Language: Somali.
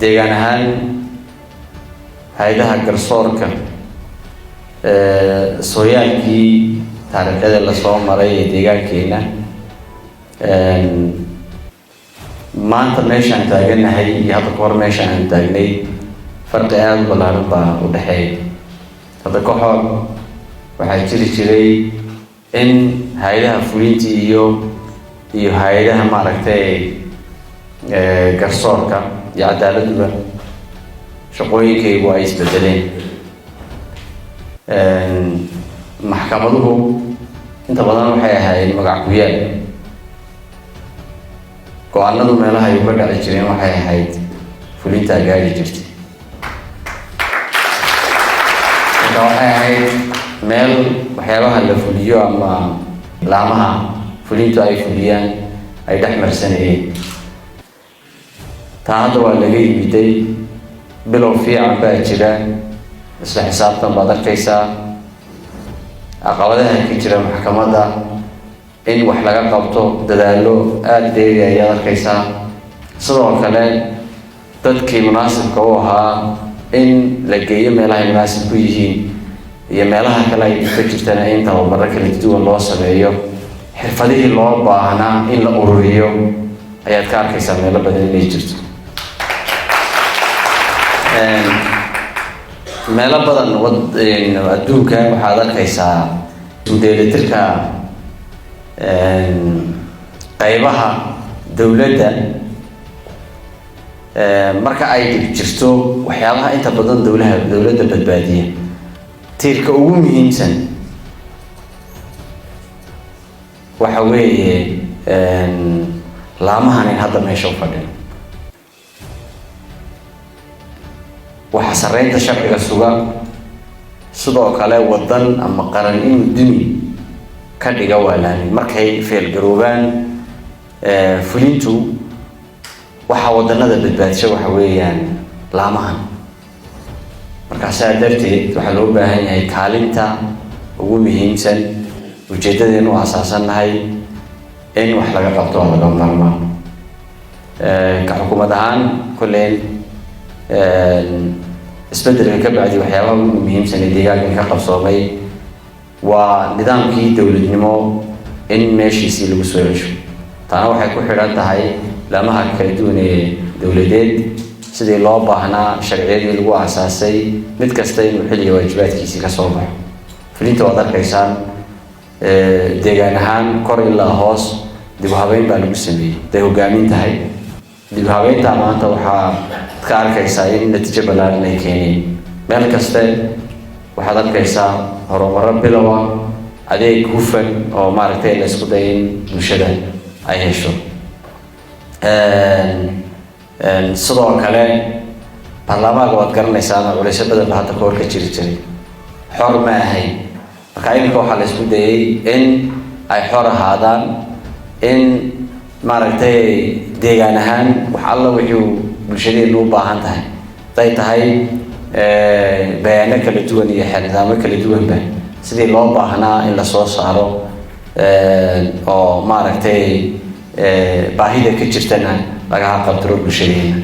deegaan ahaan hay'adaha garsoorka sooyaalkii taariikhda la soo maray ee deegaankeena maanta meeshaan taaganahay iyo hadda ka hor meeshaan aan taagnay farqi aad u ballaaran baa u dhexeeya. hadda ka hor waxaa jiri jiray in hay'adaha fulinta iyo hay'adaha maaragtay garsoorka iyo cadaaladda shaqooyinkaygu ay isbedeleen. maxkamaduhu inta badan waxay ahayd magac ku yaal, go'aanadu meelaha ay uga dhaci jireen waxay ahayd fulintaa gaari jirtay. marka waxay ahayd meel waxyaabaha la fuliyo ama laamaha fulintu ay fuliyaan ay dhex marsanayeen. taa hadda waa laga yimiday, bilow fiican baa jira, isla xisaabtan baad arkaysaa. caqabadaha ka jira maxkamadda in wax laga qabto dadaallo aad dheeri ayaad arkaysaa. sidoo kale dadkii munaasibka u ahaa in la geeyo meelaha ay munaasib ku yihiin iyo meelaha kale ay ka jirtana in tababarro kala duwan loo sameeyo. xirfadihii loo baahnaa in la ururiyo ayaad ka arkaysaa meelo badan inay jirto. meelo badan adduunka waxaad arkaysaa dheelitirka qaybaha dowladda marka ay jirto waxyaabaha inta badan dowladda badbaadiya. tiirka ugu muhiimsan waxa weeye laamahan in hadda meesha u fadhin. waxa sarreynta sharciga suga, sidoo kale wadan ama qaran inuu dumi ka dhiga waa laamin. markay feelgaroobaan fulintu waxa wadanada badbaadisha waxa weeyaan laamahan. markaasaa darteed waxaa loo baahan yahay kaalinta ugu muhiimsan ujeedadeenu aasaasannahay in wax laga qabto oo laga maarmaan. ka xukuumad ahaan kolleen isbedelka ka bacdi waxyaabaha ugu muhiimsan ee deegaanka ka qabsoomay waa nidaamkii dowladnimo in meeshiisii lagu soo cesho. taana waxay ku xidhan tahay laamaha kala duwan ee dowladeed sidii loo baahnaa, sharciyadii lagu aasaasay, mid kasta inuu xilliga waajibaadkiisii ka soo baxo. fulinta waad arkaysaan deegaan ahaan kor ilaa hoos dib u habeyn baa lagu sameeyey. haday hogaamin tahay dib u habeynta maanta waxaa ka arkaysaa in natiijo ballaaran ay keeneen. meel kaste waxaad arkaysaa horumarro bilowa, adeeg hufan oo maaragtay la isku day in bulshada ay hesho. sidoo kale baarlamaanka waad garanaysaa culeysyo badan ba hadda ka hor ka jiri jiray, xor ma ahayn. marka iminka waxaa la isku dayay in ay xor ahaadaan, in maaragtay deegaan ahaan wax alla wixii bulshadeenu u baahan tahay, haday tahay bayaano kala duwan iyo nidaamo kala duwanba sidii loo baahnaa in la soo saaro oo maaragtay baahida ka jirtana laga qabtiro bulshadeena.